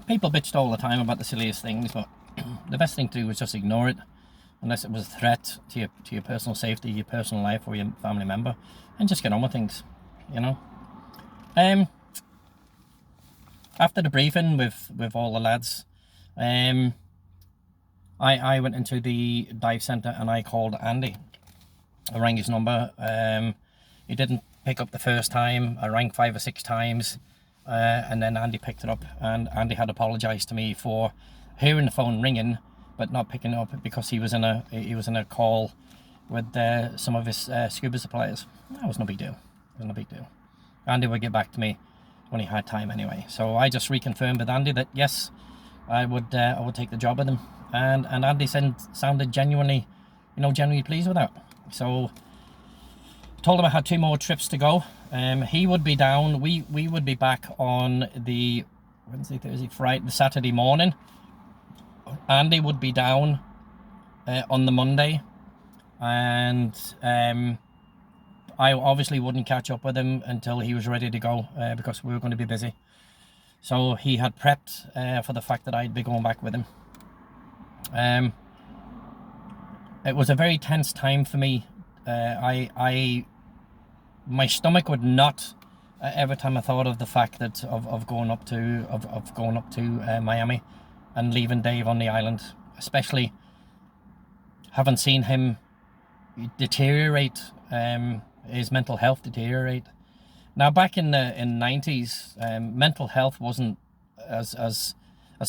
People bitched all the time about the silliest things, but the best thing to do was just ignore it, unless it was a threat to your personal safety, your personal life, or your family member, and just get on with things, you know. After the briefing with all the lads, I went into the dive centre and I called Andy. I rang his number. He didn't pick up the first time. I rang 5 or 6 times, and then Andy picked it up, and Andy had apologised to me for hearing the phone ringing but not picking it up because he was in a call with some of his scuba suppliers. That was no big deal. It was no big deal. Andy would get back to me when he had time anyway. So I just reconfirmed with Andy that yes, I would take the job with him, and Andy sounded genuinely pleased with that. So told him I had 2 more trips to go. He would be down. We would be back on the Wednesday, Thursday, Friday, the Saturday morning. Andy would be down on the Monday, and I obviously wouldn't catch up with him until he was ready to go because we were going to be busy. So he had prepped for the fact that I'd be going back with him. It was a very tense time for me. My stomach would not every time I thought of the fact that of going up to Miami and leaving Dave on the island, especially having seen him deteriorate, his mental health deteriorate. Now, back in the 90s, mental health wasn't as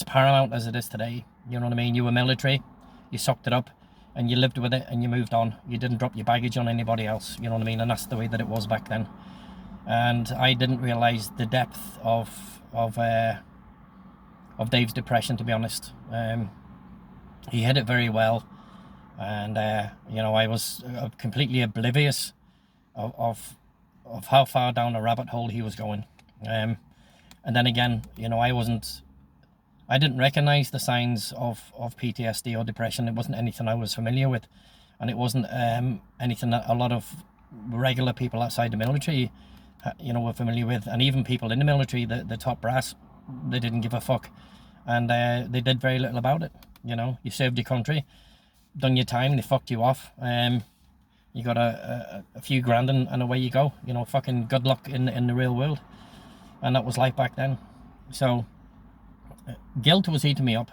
paramount as it is today. You know what I mean? You were military, you sucked it up, and you lived with it, and you moved on. You didn't drop your baggage on anybody else. You know what I mean? And that's the way that it was back then. And I didn't realise the depth of Dave's depression, to be honest. He hid it very well, and I was completely oblivious of how far down a rabbit hole he was going. And then again, I didn't recognise the signs of PTSD or depression. It wasn't anything I was familiar with, and it wasn't anything that a lot of regular people outside the military were familiar with. And even people in the military, the top brass, they didn't give a fuck, and they did very little about it. You served your country, done your time, they fucked you off. You got a few grand and away you go. Fucking good luck in the real world. And that was life back then. So guilt was eating me up,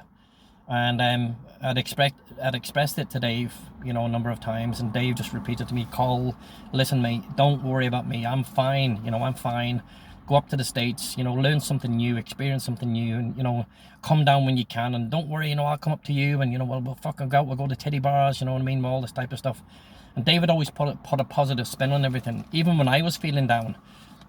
and I'd expressed it to Dave, a number of times, and Dave just repeated to me, "Cole, listen, mate, don't worry about me. I'm fine. I'm fine. Go up to the States. Learn something new, experience something new, and come down when you can. And don't worry. I'll come up to you, and we'll fucking go. We'll go to titty bars. You know what I mean? All this type of stuff." And David always put a positive spin on everything, even when I was feeling down.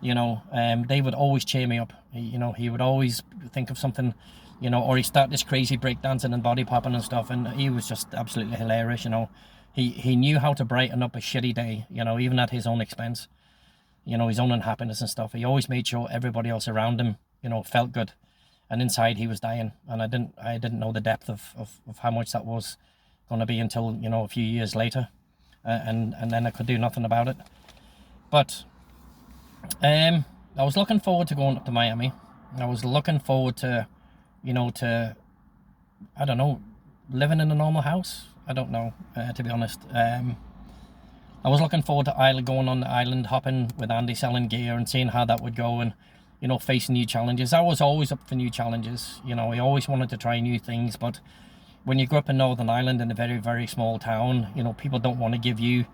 Dave would always cheer me up. He would always think of something, or he'd start this crazy breakdancing and body popping and stuff, and he was just absolutely hilarious. He knew how to brighten up a shitty day, even at his own expense, his own unhappiness and stuff. He always made sure everybody else around him, felt good, and inside he was dying. And I didn't know the depth of how much that was going to be until a few years later, and then I could do nothing about it. But I was looking forward to going up to Miami. I was looking forward to I don't know, living in a normal house. I don't know, to be honest. I was looking forward to going on the island, hopping with Andy, selling gear, and seeing how that would go, and facing new challenges. I was always up for new challenges. I always wanted to try new things. But when you grow up in Northern Ireland in a very, very small town, people don't want to give you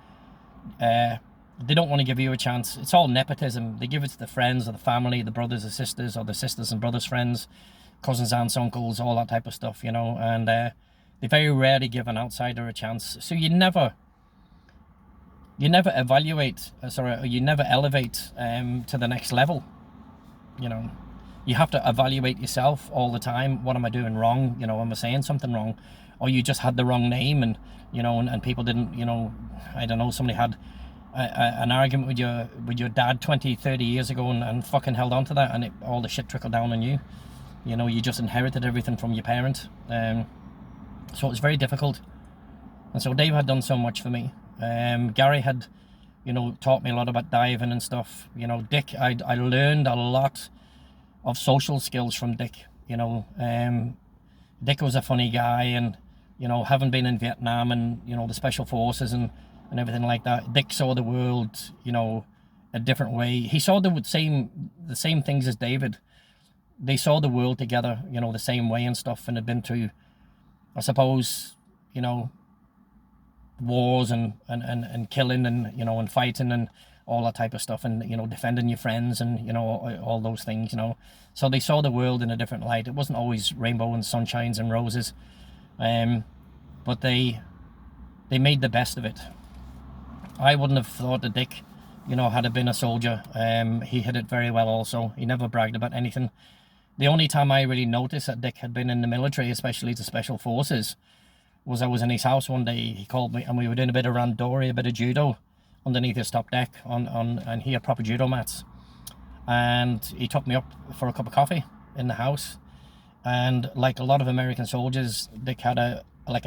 they don't want to give you a chance. It's all nepotism. They give it to the friends or the family, the brothers or sisters, or the sisters and brothers' friends, cousins, aunts, uncles, all that type of stuff, and they very rarely give an outsider a chance. So you never elevate to the next level. You have to evaluate yourself all the time. What am I doing wrong? Am I saying something wrong? Or you just had the wrong name, and and people didn't, I don't know, somebody had an argument with your dad 20-30 years ago and fucking held on to that, and all the shit trickled down on you. You just inherited everything from your parent. So it was very difficult. And so Dave had done so much for me. Gary had, taught me a lot about diving and stuff. Dick, I learned a lot of social skills from Dick. you know. Dick was a funny guy, and, you know, having been in Vietnam and, you know, the special forces and everything like that, Dick saw the world, you know, a different way. He saw the same things as David. They saw the world together, you know, the same way and stuff, and had been through, I suppose, you know, wars and killing and, you know, and fighting and all that type of stuff, and, you know, defending your friends and, you know, all those things, you know. So they saw the world in a different light. It wasn't always rainbow and sunshines and roses, but they made the best of it. I wouldn't have thought that Dick, you know, had been a soldier. He hid it very well also. He never bragged about anything. The only time I really noticed that Dick had been in the military, especially the special forces, was I was in his house one day. He called me and we were doing a bit of randori, a bit of judo underneath his top deck and he had proper judo mats. And he took me up for a cup of coffee in the house. And like a lot of American soldiers, Dick had a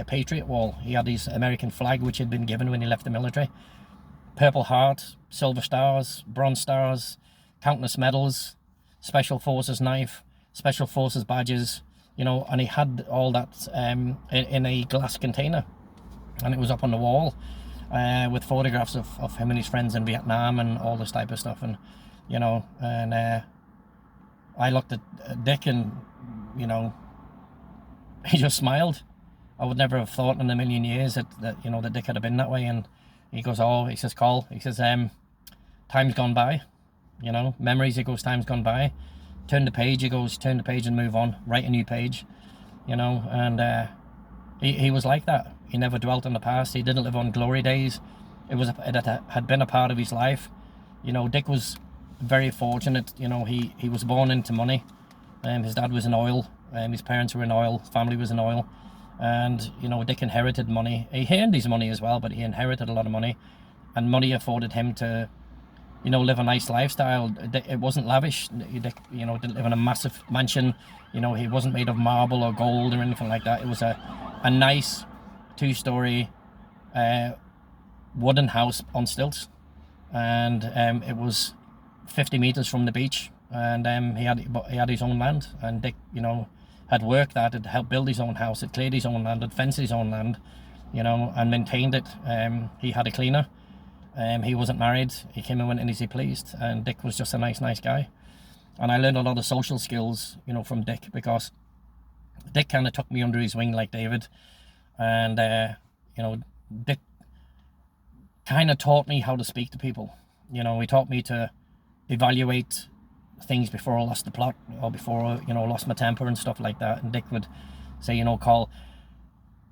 patriot wall. He had his American flag, which had been given when he left the military. Purple Heart, Silver Stars, Bronze Stars, countless medals, Special Forces knife, Special Forces badges, you know, and he had all that in a glass container. And it was up on the wall with photographs of him and his friends in Vietnam and all this type of stuff. And, you know, and I looked at Dick and, you know, he just smiled. I would never have thought in a million years that you know, that Dick had been that way. And he goes, oh, he says, Col, he says, time's gone by, you know, memories, he goes, time's gone by. Turn the page, he goes, turn the page and move on, write a new page, you know. And he was like that. He never dwelt on the past. He didn't live on glory days. It had been a part of his life. You know, Dick was very fortunate. You know, he was born into money. His dad was in oil. His parents were in oil. Family was in oil. And, you know, Dick inherited money. He earned his money as well, but he inherited a lot of money. And money afforded him to, you know, live a nice lifestyle. It wasn't lavish. Dick, you know, didn't live in a massive mansion. You know, he wasn't made of marble or gold or anything like that. It was a nice 2-story wooden house on stilts. And it was 50 meters from the beach. And he had his own land. And Dick, you know, had worked that, had helped build his own house, had cleared his own land, had fenced his own land, you know, and maintained it. He had a cleaner. He wasn't married. He came and went in as he pleased. And Dick was just a nice guy. And I learned a lot of social skills, you know, from Dick, because Dick kind of took me under his wing like David. And, you know, Dick kind of taught me how to speak to people. You know, he taught me to evaluate things before I lost the plot, or before, you know, lost my temper and stuff like that. And Dick would say, you know, Col,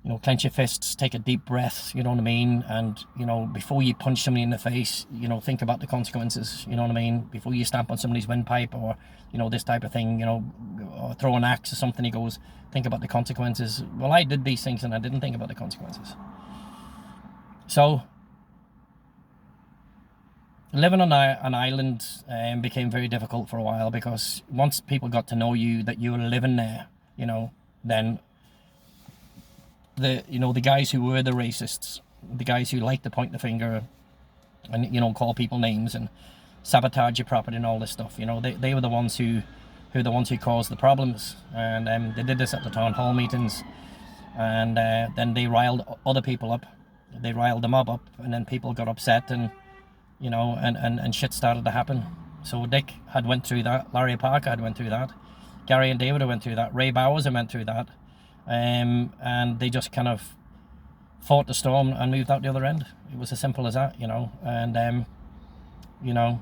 you know, clench your fists, take a deep breath, you know what I mean? And, you know, before you punch somebody in the face, you know, think about the consequences, you know what I mean? Before you stamp on somebody's windpipe or, you know, this type of thing, you know, or throw an axe or something, he goes, think about the consequences. Well, I did these things and I didn't think about the consequences. So living on an island became very difficult for a while, because once people got to know you, that you were living there, you know, then the guys who were the racists, the guys who liked to point the finger and, you know, call people names and sabotage your property and all this stuff, you know, they were the ones who caused the problems. And they did this at the town hall meetings, and then they riled other people up. They riled the mob up, and then people got upset, and, you know, and shit started to happen. So Dick had went through that. Larry Parker had went through that. Gary and David had went through that. Ray Bowers had went through that. And they just kind of fought the storm and moved out the other end. It was as simple as that, you know. And, you know,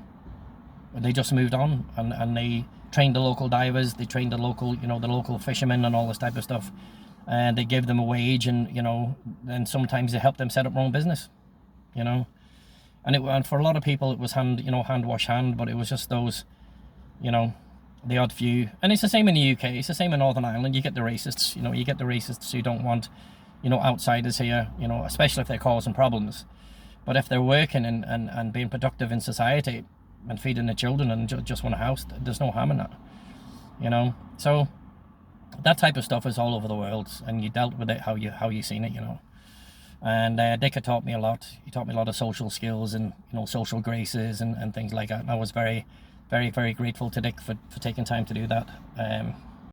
they just moved on, and they trained the local divers. They trained the local, you know, the local fishermen and all this type of stuff. And they gave them a wage, and, you know, and sometimes they helped them set up their own business, you know. And for a lot of people, it was hand wash hand, but it was just those, you know, the odd few. And it's the same in the UK. It's the same in Northern Ireland. You get the racists, you know, you get the racists who don't want, you know, outsiders here, you know, especially if they're causing problems. But if they're working and being productive in society and feeding the children and just want a house, there's no harm in that, you know. So that type of stuff is all over the world, and you dealt with it how you seen it, you know. And Dick had taught me a lot. He taught me a lot of social skills and, you know, social graces and things like that. And I was very, very, very grateful to Dick for taking time to do that.